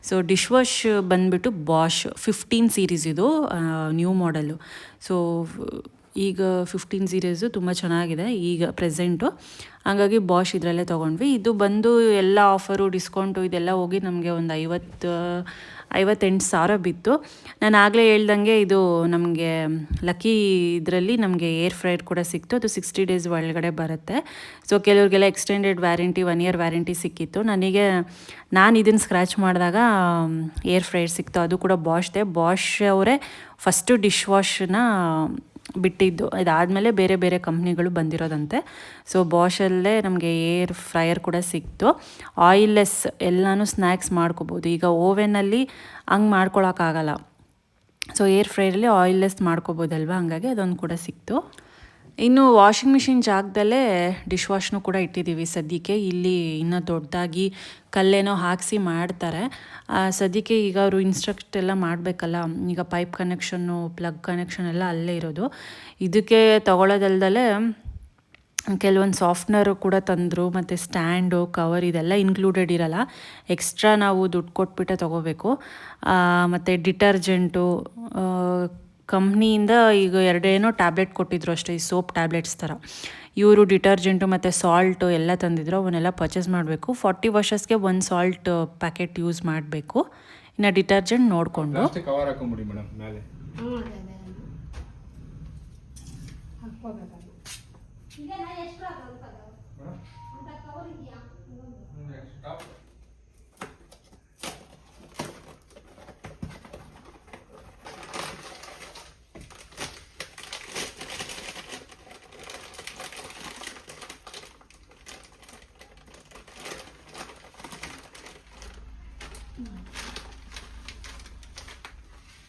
[SPEAKER 1] ಸೊ ಡಿಶ್ ವಾಶ್ ಬಂದುಬಿಟ್ಟು ಬಾಷ್ 15 ಸೀರೀಸ್ ಇದು, ನ್ಯೂ ಮಾಡೆಲ್ಲು. ಸೊ ಈಗ 15 ಸೀರೀಸು ತುಂಬ ಚೆನ್ನಾಗಿದೆ ಈಗ ಪ್ರೆಸೆಂಟು. ಹಾಗಾಗಿ ಬಾಷ್ ಇದರಲ್ಲೇ ತೊಗೊಂಡ್ವಿ. ಇದು ಬಂದು ಎಲ್ಲ ಆಫರು ಡಿಸ್ಕೌಂಟು ಇದೆಲ್ಲ ಹೋಗಿ ನಮಗೆ ಒಂದು 58,000 ಬಿತ್ತು. ನಾನು ಆಗಲೇ ಹೇಳ್ದಂಗೆ ಇದು ನಮಗೆ ಲಕ್ಕಿ ಇದರಲ್ಲಿ ನಮಗೆ ಏರ್ ಫ್ರೈರ್ ಕೂಡ ಸಿಕ್ತು. ಅದು 60 ಡೇಸ್ ಒಳಗಡೆ ಬರುತ್ತೆ. ಸೊ ಕೆಲವ್ರಿಗೆಲ್ಲ ಎಕ್ಸ್ಟೆಂಡೆಡ್ ವ್ಯಾರಂಟಿ 1 ಇಯರ್ ವ್ಯಾರಂಟಿ ಸಿಕ್ಕಿತ್ತು. ನಾನು ಇದನ್ನು ಸ್ಕ್ರ್ಯಾಚ್ ಮಾಡಿದಾಗ ಏರ್ ಫ್ರೈರ್ ಸಿಕ್ತು. ಅದು ಕೂಡ ಬಾಷ್ ಅವರೇ ಫಸ್ಟು ಡಿಶ್ ವಾಶ್ನ ಬಿಟ್ಟಿದ್ದು. ಇದಾದಮೇಲೆ ಬೇರೆ ಬೇರೆ ಕಂಪ್ನಿಗಳು ಬಂದಿರೋದಂತೆ. ಸೊ ಬಾಷಲ್ಲೇ ನಮಗೆ ಏರ್ ಫ್ರೈಯರ್ ಕೂಡ ಸಿಕ್ತು. ಆಯಿಲ್ಲೆಸ್ ಎಲ್ಲನೂ ಸ್ನ್ಯಾಕ್ಸ್ ಮಾಡ್ಕೋಬೋದು. ಈಗ ಓವೆನಲ್ಲಿ ಹಂಗೆ ಮಾಡ್ಕೊಳಕ್ಕಾಗಲ್ಲ. ಸೊ ಏರ್ ಫ್ರೈರಲ್ಲಿ ಆಯಿಲ್ಲೆಸ್ ಮಾಡ್ಕೋಬೋದಲ್ವ, ಹಂಗಾಗಿ ಅದೊಂದು ಕೂಡ ಸಿಕ್ತು. ಇನ್ನು ವಾಷಿಂಗ್ ಮಿಷಿನ್ ಜಾಗದಲ್ಲೇ ಡಿಶ್ ವಾಶ್ನೂ ಕೂಡ ಇಟ್ಟಿದ್ದೀವಿ ಸದ್ಯಕ್ಕೆ. ಇಲ್ಲಿ ಇನ್ನೂ ದೊಡ್ಡದಾಗಿ ಕಲ್ಲೇನೋ ಹಾಕಿಸಿ ಮಾಡ್ತಾರೆ. ಸದ್ಯಕ್ಕೆ ಈಗ ಅವರು ಇನ್ಸ್ಟ್ರಕ್ಟ್ ಎಲ್ಲ ಮಾಡಬೇಕಲ್ಲ. ಈಗ ಪೈಪ್ ಕನೆಕ್ಷನ್ನು ಪ್ಲಗ್ ಕನೆಕ್ಷನ್ ಎಲ್ಲ ಅಲ್ಲೇ ಇರೋದು. ಇದಕ್ಕೆ ತಗೊಳ್ಳೋದಲ್ದಲೇ ಕೆಲವೊಂದು ಸಾಫ್ಟ್ನರು ಕೂಡ ತಂದರು, ಮತ್ತು ಸ್ಟ್ಯಾಂಡು ಕವರ್ ಇದೆಲ್ಲ ಇನ್ಕ್ಲೂಡೆಡ್ ಇರಲ್ಲ. ಎಕ್ಸ್ಟ್ರಾ ನಾವು ದುಡ್ಡು ಕೊಟ್ಬಿಟ್ಟೆ ತೊಗೋಬೇಕು. ಮತ್ತು ಡಿಟರ್ಜೆಂಟು ಕಂಪ್ನಿಯಿಂದ ಈಗ 2 ಟ್ಯಾಬ್ಲೆಟ್ ಕೊಟ್ಟಿದ್ರು ಅಷ್ಟೇ, ಈ ಸೋಪ್ ಟ್ಯಾಬ್ಲೆಟ್ಸ್ ಥರ. ಇವರು ಡಿಟರ್ಜೆಂಟು ಮತ್ತು ಸಾಲ್ಟು ಎಲ್ಲ ತಂದಿದ್ರು. ಅವನ್ನೆಲ್ಲ ಪರ್ಚೇಸ್ ಮಾಡಬೇಕು. 40 ವರ್ಷಸ್ಗೆ 1 ಸಾಲ್ಟ್ ಪ್ಯಾಕೆಟ್ ಯೂಸ್ ಮಾಡಬೇಕು. ಇನ್ನು ಡಿಟರ್ಜೆಂಟ್ ನೋಡಿಕೊಂಡು
[SPEAKER 2] ಕವರ್ ಹಾಕೊಂಬಿಡಿ ಮೇಡಮ್ ಮೇಲೆ.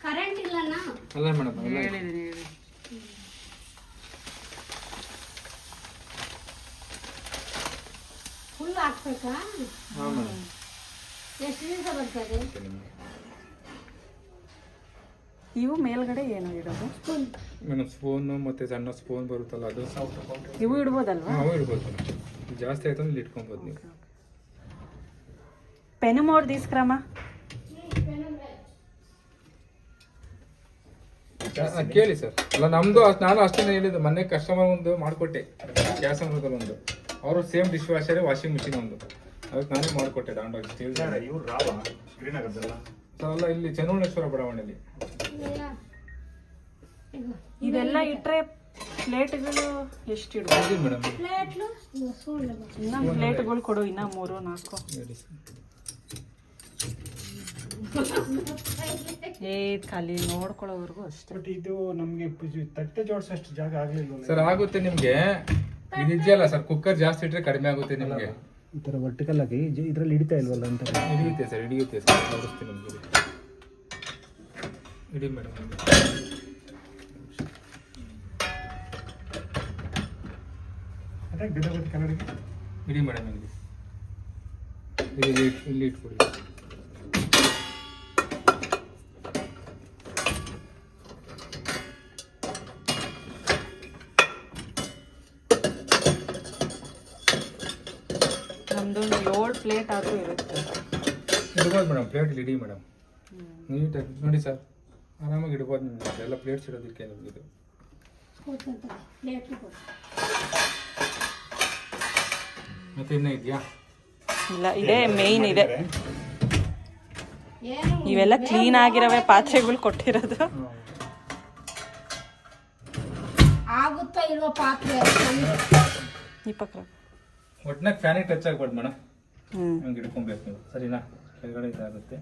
[SPEAKER 3] ಕರೆಂಟ್ ಇಲ್ಲನಾ?
[SPEAKER 2] ಅಲ್ಲ ಮೇಡಮ್
[SPEAKER 3] ಫುಲ್ ಹಾಕ್ಬೇಕಾ? ಎಷ್ಟು ದಿವಸ ಬರ್ತದೆ?
[SPEAKER 1] ಇವು ಮೇಲ್ಗಡೆ ಏನು ಇಡೋದು?
[SPEAKER 2] ಮೇಡಮ್ ಸ್ಪೂನ್ ಮತ್ತೆ ಸಣ್ಣ ಸ್ಪೂನ್ ಬರುತ್ತಲ್ಲ ಅದು
[SPEAKER 1] ಇವು ಇಡ್ಬೋದಲ್ವಾ?
[SPEAKER 2] ಅವು ಇಡ್ಬೋದು. ಜಾಸ್ತಿ ಆಯ್ತು ಅಂದ್ರೆ ಇಟ್ಕೊಬೋದು ನೀವು.
[SPEAKER 1] ಪೆನ್ ಮೋಡ್ తీసుకురామా?
[SPEAKER 2] ಕೇಳಿ ಸರ್. ಅಲ್ಲ ನಮ್ದು ನಾನು ಅಷ್ಟೇ ಹೇಳಿದ್ದು. ಮೊನ್ನೆ ಕಸ್ಟಮರ್ ಒಂದು ಮಾಡಿಕೊಟ್ಟೆ ಗ್ಯಾಸ್ ಅಮೃತದಲ್ಲಿ ಒಂದು. ಅವರು ಸೇಮ್ ಡಿಶ್ ವಾಷರೇ ವಾಷಿಂಗ್ ಮಿಷಿನ್ ಒಂದು, ಅದಕ್ಕೆ ನಾನೇ ಮಾಡಿಕೊಟ್ಟೆ. ದಾಂಡೋಗಿ ಸ್ಟೀಲ್ ಸರ್. ಅಲ್ಲ ಇಲ್ಲಿ ಚನ್ನವಣೇಶ್ವರ ಬಡಾವಣೆಯಲ್ಲಿ.
[SPEAKER 1] ಇದೆಲ್ಲ ಇಟ್ಟರೆ ಪ್ಲೇಟ್ಗಳು ಎಷ್ಟು ಇಡ್ಬೋದು
[SPEAKER 2] ಮೇಡಮ್?
[SPEAKER 1] ಇನ್ನೂ ಪ್ಲೇಟ್ಗಳು ಕೊಡು, ಇನ್ನೂ 3 4 ಖಾಲಿ ನೋಡ್ಕೊಳ್ಳೋವರೆಗೂ ಅಷ್ಟೇ.
[SPEAKER 4] ಬಟ್ ಇದು ನಮಗೆ ತಟ್ಟೆ ಜೋಡಿಸೋಷ್ಟು ಜಾಗ ಆಗ್ಲಿಲ್ಲ
[SPEAKER 2] ಸರ್. ಆಗುತ್ತೆ ನಿಮ್ಗೆ. ಇದೆಯಲ್ಲ ಸರ್, ಕುಕ್ಕರ್ ಜಾಸ್ತಿ ಇಟ್ಟರೆ ಕಡಿಮೆ ಆಗುತ್ತೆ ನಿಮಗೆ.
[SPEAKER 4] ಈ ತರ ವರ್ಟಿಕಲ್ ಆಗಿ ಇದ್ರಲ್ಲಿ ಹಿಡಿತಾ ಇಲ್ವಲ್ಲ ಅಂತ.
[SPEAKER 2] ಹಿಡಿಯುತ್ತೆ ಸರ್, ಹಿಡಿಯುತ್ತೆ ಸರ್. ತೋರಿಸ್ತೀನಿ ನಿಮಗೆ. ಹಿಡಿ ಮೇಡಮ್.
[SPEAKER 4] ಅದೇ ಗಿಡದ ಕನ್ನಡಿಗೆ
[SPEAKER 2] ಹಿಡಿ ಮೇಡಮ್. ಇಲ್ಲಿ ಇಟ್ಕೊಡಿ.
[SPEAKER 1] ನಮ್ದು 7 ಪ್ಲೇಟ್ ಆದರೂ ಇರುತ್ತೆ.
[SPEAKER 2] ಇಡ್ಬೋದು ಮೇಡಮ್, ಪ್ಲೇಟ್ ಇಡಿ ಮೇಡಮ್. ನೀಟಾಗಿ ನೋಡಿ ಸರ್, ಆರಾಮಾಗಿ ಇಡ್ಬೋದು ನಿಮ್ಗೆ. ಎಲ್ಲ ಪ್ಲೇಟ್ಸ್ ಇಡೋದಕ್ಕೆ ನಿಮ್ಗೆ ಇದು. ಮತ್ತೆ ಇನ್ನೂ ಇದೆಯಾ?
[SPEAKER 1] ಇಲ್ಲ, ಇದೇ ಮೇಯ್ನ್ ಇದೆ. ಇವೆಲ್ಲ ಕ್ಲೀನ್ ಆಗಿರೋವೆ ಪಾತ್ರೆಗಳು ಕೊಟ್ಟಿರೋದು.
[SPEAKER 3] ಆಗುತ್ತಾ ಇಲ್ವಾ ಪಾತ್ರೆ?
[SPEAKER 1] ಈ ಪಕ್ಕ
[SPEAKER 2] ಒಟ್ಟಿನಾಗ ಫ್ಯಾನಿಗೆ ಟಚ್ ಆಗ್ಬಾರ್ದು ಮೇಡಮ್. ಹಂಗೆ ಇಟ್ಕೊಬೇಕು ನೀವು, ಸರಿನಾ? ಕೆಳಗಡೆ ಇದಾಗುತ್ತೆ.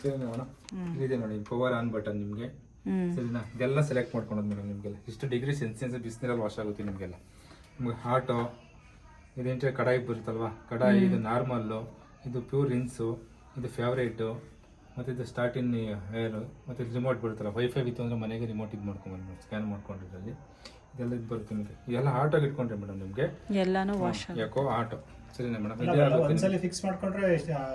[SPEAKER 2] ಸರಿ ಮೇಡಮ್, ಇದಿದೆ ನೋಡಿ ಪವರ್ ಆನ್ ಬಟನ್ ನಿಮಗೆ. ಸರಿನಾ? ಇದೆಲ್ಲ ಸೆಲೆಕ್ಟ್ ಮಾಡ್ಕೊಳೋದು ಮೇಡಮ್ ನಿಮಗೆಲ್ಲ. ಇಷ್ಟು ಡಿಗ್ರಿ ಸೆನ್ಸಿಯನ್ಸ್ ಬಿಸಿನೀರಲ್ಲಿ ವಾಶ್ ಆಗುತ್ತೆ ನಿಮಗೆಲ್ಲ. ನಿಮ್ಗೆ ಹಾಟು ಇದೇಂಟ್ರೆ ಕಡಾಯಿ ಬರುತ್ತಲ್ವಾ, ಕಡಾಯಿ ಇದು ನಾರ್ಮಲ್ಲು, ಇದು ಪ್ಯೂರ್ ರಿನ್ಸು, ಇದು ಫೇವ್ರೇಟು, ಮತ್ತು ಇದು ಸ್ಟಾರ್ಟ್ ಇನ್ ಹೇರು, ಮತ್ತು ರಿಮೋಟ್ ಬರುತ್ತಲ್ಲ. ವೈಫೈ ಇತ್ತು ಅಂದರೆ ಮನೆಗೆ ರಿಮೋಟ್ ಇದು ಮಾಡ್ಕೊಂಬಂದು ಸ್ಕ್ಯಾನ್ ಮಾಡ್ಕೊಂಡಿದ್ರಲ್ಲಿ ಇದೆಲ್ಲ ಇದು ಬರುತ್ತೆ ನಿಮಗೆ. ಇದೆಲ್ಲ ಆಟೋಗೆ ಇಟ್ಕೊಂಡ್ರೆ ಮೇಡಮ್ ನಿಮಗೆ ಎಲ್ಲನೂ ವಾಶ್ ಯಾಕೋ ಆಟೋ. ಸರಿನಾ ಮೇಡಮ್?
[SPEAKER 4] ಒಂದ್ಸಲಿ ಫಿಕ್ಸ್ ಮಾಡ್ಕೊಂಡ್ರೆ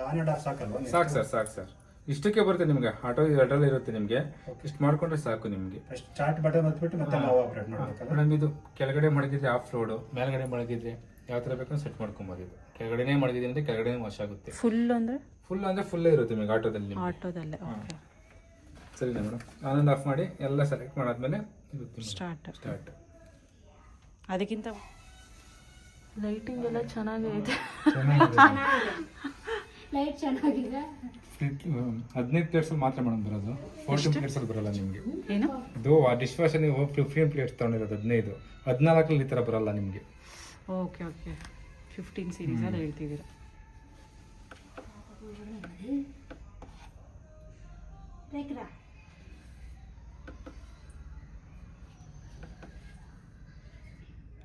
[SPEAKER 4] ಆನ್ ಅಂಡ್ ಆಫ್ ಸಾಕಲ್ವಾ?
[SPEAKER 2] ಸಾಕು ಸರ್, ಸಾಕು ಸರ್. ಇಷ್ಟಕ್ಕೆ ಬರುತ್ತೆ ನಿಮ್ಗೆ. ಆಟೋ ಎರಡರಲ್ಲಿ ಇರುತ್ತೆ ನಿಮಗೆ. ಇಷ್ಟು ಮಾಡ್ಕೊಂಡ್ರೆ ಸಾಕು ನಿಮಗೆ.
[SPEAKER 4] ಫಸ್ಟ್ ಚಾರ್ಟ್ ಬಟನ್ ಹೊತ್ಬಿಟ್ಟು ಮತ್ತೆ ನಾವು ಆಪರೇಟ್ ಮಾಡಬೇಕಲ್ಲ.
[SPEAKER 2] ಮೇಡಮ್ ಇದು ಕೆಳಗಡೆ ಮಡಗಿದ್ರೆ ಆಫ್ ರೋಡು, ಮೇಲ್ಗಡೆ ಮಡಗಿದ್ರೆ ಯಾವ ಥರ ಬೇಕಂದ್ರೆ ಸೆಟ್ ಮಾಡ್ಕೊಬೋದು. ಇದು ಕೆಳಗಡೆನೇ ಮಡಗಿದ್ರೆ ಅಂದರೆ ಕೆಳಗಡೆನೇ ವಾಶ್ ಆಗುತ್ತೆ.
[SPEAKER 1] ಫುಲ್ ಅಂದರೆ
[SPEAKER 2] ಫುಲ್ಲೇ ಇರುತ್ತೆ ನಿಮಗೆ ಆಟೋದಲ್ಲಿ ನಿಮ್ಗೆ.
[SPEAKER 1] ಆಟೋದಲ್ಲೇ. ಓಕೆ,
[SPEAKER 2] ಸರಿನಾ ಮೇಡಮ್? ಆನ್ ಆ್ಯಂಡ್ ಆಫ್ ಮಾಡಿ ಎಲ್ಲ ಸೆಲೆಕ್ಟ್ ಮಾಡಾದ್ಮೇಲೆ ಸ್ಟಾರ್ಟ್.
[SPEAKER 1] ಅದಕ್ಕಿಂತ ಲೈಟಿಂಗ್ ಎಲ್ಲ ಚೆನ್ನಾಗೈತೆ.
[SPEAKER 3] ಲೈಟ್ ಚೆನ್ನಾಗಿದೆ.
[SPEAKER 2] 15 ಪ್ಲೇಟ್ಸಲ್ಲಿ ಮಾತ್ರ ಮೇಡಮ್ ಬರೋದು, 14 ಪ್ಲೇಟ್ಸಲ್ಲಿ ಬರಲ್ಲ ನಿಮಗೆ.
[SPEAKER 1] ಏನು
[SPEAKER 2] ಇದು ಆ ಡಿಶ್ ವಾಶ್ ನೀವು 15 ಪ್ಲೇಟ್ಸ್ ತೊಗೊಂಡಿರೋದು, 15, 14 ಈ ಥರ ಬರಲ್ಲ ನಿಮಗೆ.
[SPEAKER 1] ಓಕೆ ಓಕೆ, 15 ಸೀರೀಸಲ್ಲಿ ಹೇಳ್ತಿದ್ದೀರಾ.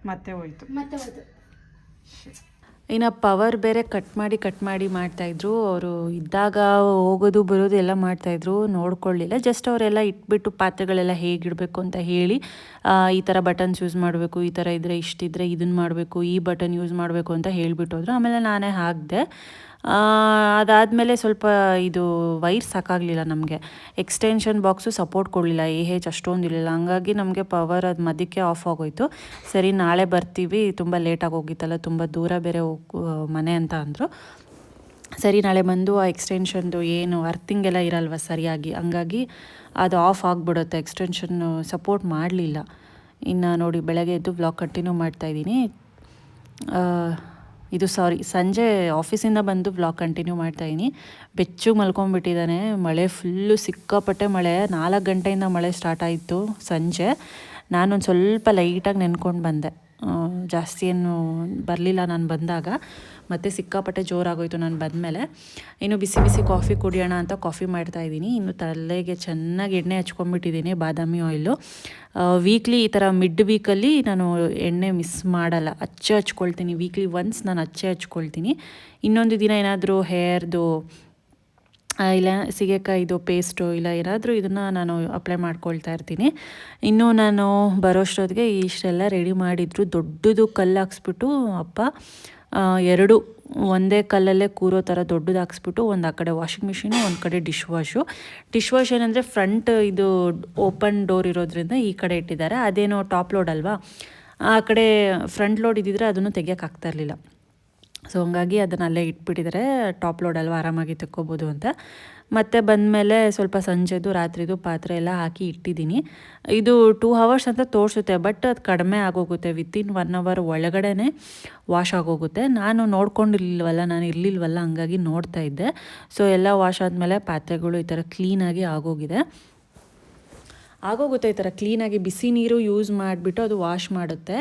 [SPEAKER 1] ಮತ್ತೆ ಹೋಯ್ತು. ಇನ್ನು ಪವರ್ ಬೇರೆ ಕಟ್ ಮಾಡಿ ಮಾಡ್ತಾಯಿದ್ರು ಅವರು. ಇದ್ದಾಗ ಹೋಗೋದು ಬರೋದು ಎಲ್ಲ ಮಾಡ್ತಾಯಿದ್ರು, ನೋಡ್ಕೊಳ್ಳಿಲ್ಲ. ಜಸ್ಟ್ ಅವರೆಲ್ಲ ಇಟ್ಬಿಟ್ಟು ಪಾತ್ರೆಗಳೆಲ್ಲ ಹೇಗಿಡಬೇಕು ಅಂತ ಹೇಳಿ, ಈ ಥರ ಬಟನ್ಸ್ ಯೂಸ್ ಮಾಡಬೇಕು, ಈ ಥರ ಇದ್ದರೆ ಇಷ್ಟಿದ್ರೆ ಇದನ್ನು ಮಾಡಬೇಕು, ಈ ಬಟನ್ ಯೂಸ್ ಮಾಡಬೇಕು ಅಂತ ಹೇಳಿಬಿಟ್ಟೋದ್ರು. ಆಮೇಲೆ ನಾನೇ ಹಾಕಿದೆ. ಅದಾದಮೇಲೆ ಸ್ವಲ್ಪ ಇದು ವೈರ್ ಸಾಕಾಗಲಿಲ್ಲ ನಮಗೆ. ಎಕ್ಸ್ಟೆನ್ಷನ್ ಬಾಕ್ಸು ಸಪೋರ್ಟ್ ಕೊಡಲಿಲ್ಲ, ಅಷ್ಟೊಂದಿರಲಿಲ್ಲ. ಹಂಗಾಗಿ ನಮಗೆ ಪವರ್ ಅದು ಮಧ್ಯಕ್ಕೆ ಆಫ್ ಆಗೋಯ್ತು. ಸರಿ ನಾಳೆ ಬರ್ತೀವಿ, ತುಂಬ ಲೇಟಾಗಿ ಹೋಗಿತ್ತಲ್ಲ, ತುಂಬ ದೂರ ಬೇರೆ ಮನೆ ಅಂತ ಅಂದರು. ಸರಿ ನಾಳೆ ಬಂದು ಆ ಎಕ್ಸ್ಟೆನ್ಷನ್ದು ಏನು ಅರ್ಥಿಂಗ್ ಎಲ್ಲ ಇರಲ್ವ ಸರಿಯಾಗಿ, ಹಂಗಾಗಿ ಅದು ಆಫ್ ಆಗಿಬಿಡುತ್ತೆ. ಎಕ್ಸ್ಟೆನ್ಷನ್ನು ಸಪೋರ್ಟ್ ಮಾಡಲಿಲ್ಲ. ಇನ್ನು ನೋಡಿ ಬೆಳಗ್ಗೆ ಎದ್ದು ವ್ಲಾಗ್ ಕಂಟಿನ್ಯೂ ಮಾಡ್ತಾಯಿದ್ದೀನಿ. ಸಂಜೆ ಆಫೀಸಿಂದ ಬಂದು ವ್ಲಾಗ್ ಕಂಟಿನ್ಯೂ ಮಾಡ್ತಾಯಿದ್ದೀನಿ. ಬೆಚ್ಚಗೆ ಮಲ್ಕೊಂಡ್ಬಿಟ್ಟಿದ್ದಾನೆ. ಮಳೆ ಫುಲ್ಲು ಸಿಕ್ಕಾಪಟ್ಟೆ ಮಳೆ. 4 ಗಂಟೆಯಿಂದ ಮಳೆ ಸ್ಟಾರ್ಟ್ ಆಯಿತು ಸಂಜೆ. ನಾನೊಂದು ಸ್ವಲ್ಪ ಲೈಟಾಗಿ ನೆನ್ಕೊಂಡು ಬಂದೆ, ಜಾಸ್ತಿ ಏನು ಬರಲಿಲ್ಲ ನಾನು ಬಂದಾಗ. ಮತ್ತು ಸಿಕ್ಕಾಪಟ್ಟೆ ಜೋರಾಗೋಯ್ತು ನಾನು ಬಂದಮೇಲೆ. ಇನ್ನು ಬಿಸಿ ಬಿಸಿ ಕಾಫಿ ಕುಡಿಯೋಣ ಅಂತ ಕಾಫಿ ಮಾಡ್ತಾಯಿದ್ದೀನಿ. ಇನ್ನು ತಲೆಗೆ ಚೆನ್ನಾಗಿ ಎಣ್ಣೆ ಹಚ್ಕೊಂಡ್ಬಿಟ್ಟಿದ್ದೀನಿ, ಬಾದಾಮಿ ಆಯಿಲು. ವೀಕ್ಲಿ ಈ ಥರ ಮಿಡ್ ವೀಕಲ್ಲಿ ನಾನು ಎಣ್ಣೆ ಮಿಸ್ ಮಾಡಲ್ಲ, ಹಚ್ಕೊಳ್ತೀನಿ. ವೀಕ್ಲಿ ಒನ್ಸ್ ನಾನು ಹಚ್ಕೊಳ್ತೀನಿ. ಇನ್ನೊಂದು ದಿನ ಏನಾದರೂ ಹೇರ್ದು ಇಲ್ಲ ಸೀಗೆಕಾಯಿದು ಪೇಸ್ಟು ಇಲ್ಲ ಏನಾದರೂ ಇದನ್ನು ನಾನು ಅಪ್ಲೈ ಮಾಡ್ಕೊಳ್ತಾ ಇರ್ತೀನಿ. ಇನ್ನೂ ನಾನು ಬರೋಷ್ಟೊತ್ತಿಗೆ ಇಷ್ಟೆಲ್ಲ ರೆಡಿ ಮಾಡಿದ್ರು. ದೊಡ್ಡದು ಕಲ್ಲು ಹಾಕ್ಸ್ಬಿಟ್ಟು ಅಪ್ಪ 2 ಒಂದೇ ಕಲ್ಲಲ್ಲೇ ಕೂರೋ ಥರ ದೊಡ್ಡದು ಹಾಕ್ಸ್ಬಿಟ್ಟು, ಒಂದು ಆ ಕಡೆ ವಾಷಿಂಗ್ ಮಿಷಿನು, ಒಂದು ಕಡೆ ಡಿಶ್ ವಾಶ್ ಏನಂದರೆ ಫ್ರಂಟ್ ಇದು ಓಪನ್ ಡೋರ್ ಇರೋದ್ರಿಂದ ಈ ಕಡೆ ಇಟ್ಟಿದ್ದಾರೆ. ಅದೇನೋ ಟಾಪ್ ಲೋಡ್ ಅಲ್ವಾ, ಆ ಕಡೆ ಫ್ರಂಟ್ ಲೋಡ್ ಇದ್ದಿದ್ರೆ ಅದನ್ನು ತೆಗಿಯೋಕ್ಕಾಗ್ತಾ ಇರಲಿಲ್ಲ. ಸೊ ಹಂಗಾಗಿ ಅದನ್ನು ಅಲ್ಲೇ ಇಟ್ಬಿಟ್ಟಿದ್ದಾರೆ. ಟಾಪ್ ಲೋಡ್ ಅಲ್ವಾ, ಆರಾಮಾಗಿ ತೆಕ್ಕೋಬೋದು ಅಂತ. ಮತ್ತು ಬಂದಮೇಲೆ ಸ್ವಲ್ಪ ಸಂಜೆದು ರಾತ್ರಿದು ಪಾತ್ರೆ ಎಲ್ಲ ಹಾಕಿ ಇಟ್ಟಿದ್ದೀನಿ. ಇದು 2 ಅವರ್ಸ್ ಅಂತ ತೋರಿಸುತ್ತೆ, ಬಟ್ ಅದು ಕಡಿಮೆ ಆಗೋಗುತ್ತೆ. ವಿತಿನ್ 1 ಅವರ್ ಒಳಗಡೆ ವಾಶ್ ಆಗೋಗುತ್ತೆ. ನಾನು ನೋಡ್ಕೊಂಡಿರ್ಲಿಲ್ವಲ್ಲ, ನಾನು ಇರಲಿಲ್ವಲ್ಲ, ಹಂಗಾಗಿ ನೋಡ್ತಾ ಇದ್ದೆ. ಸೊ ಎಲ್ಲ ವಾಶ್ ಆದಮೇಲೆ ಪಾತ್ರೆಗಳು ಈ ಥರ ಕ್ಲೀನಾಗಿ ಆಗೋಗುತ್ತೆ. ಈ ಥರ ಕ್ಲೀನಾಗಿ ಬಿಸಿ ನೀರು ಯೂಸ್ ಮಾಡಿಬಿಟ್ಟು ಅದು ವಾಶ್ ಮಾಡುತ್ತೆ.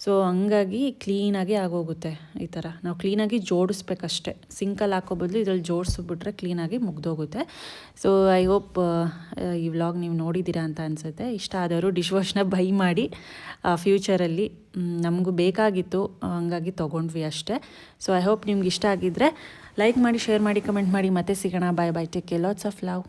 [SPEAKER 1] ಸೊ ಹಂಗಾಗಿ ಕ್ಲೀನಾಗಿ ಆಗೋಗುತ್ತೆ. ಈ ಥರ ನಾವು ಕ್ಲೀನಾಗಿ ಜೋಡಿಸ್ಬೇಕಷ್ಟೆ. ಸಿಂಕಲ್ಲಿ ಹಾಕೋ ಬದಲು ಇದರಲ್ಲಿ ಜೋಡಿಸ್ಬಿಟ್ರೆ ಕ್ಲೀನಾಗಿ ಮುಗ್ದೋಗುತ್ತೆ. ಸೊ ಐ ಹೋಪ್ ಈ ವ್ಲಾಗ್ ನೀವು ನೋಡಿದ್ದೀರಾ ಅಂತ ಅನಿಸುತ್ತೆ. ಇಷ್ಟ ಆದವರು ಡಿಶ್ ವಾಶ್ನ ಬೈ ಮಾಡಿ. ಫ್ಯೂಚರಲ್ಲಿ ನಮಗೂ ಬೇಕಾಗಿತ್ತು, ಹಂಗಾಗಿ ತೊಗೊಂಡ್ವಿ ಅಷ್ಟೇ. ಸೊ ಐ ಹೋಪ್ ನಿಮ್ಗೆ ಇಷ್ಟ ಆಗಿದ್ದರೆ ಲೈಕ್ ಮಾಡಿ, ಶೇರ್ ಮಾಡಿ, ಕಮೆಂಟ್ ಮಾಡಿ. ಮತ್ತೆ ಸಿಗೋಣ. Bye bye, take care, lots of love.